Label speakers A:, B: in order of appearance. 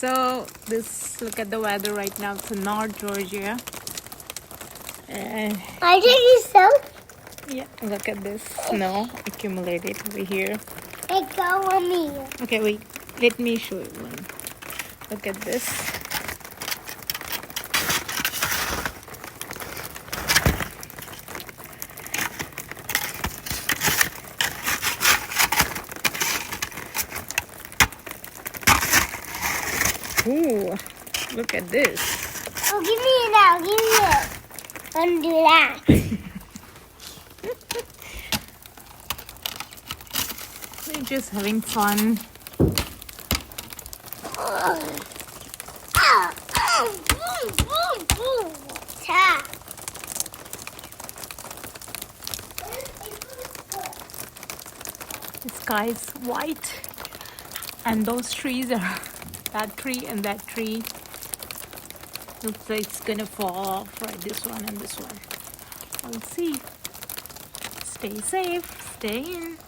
A: So look at the weather right now. It's in North Georgia.
B: I think it's so.
A: Yeah, look at this snow accumulated over here.
B: It go on me.
A: Okay, wait. Let me show you one. Look at this. Ooh, look at this.
B: Oh, give me it now. Give me it. Undo that.
A: We're just having fun.
B: Ta.
A: The sky is white, and those trees are that tree and that tree. Looks like it's gonna fall off, right? This one and this one. We'll see. Stay safe. Stay in.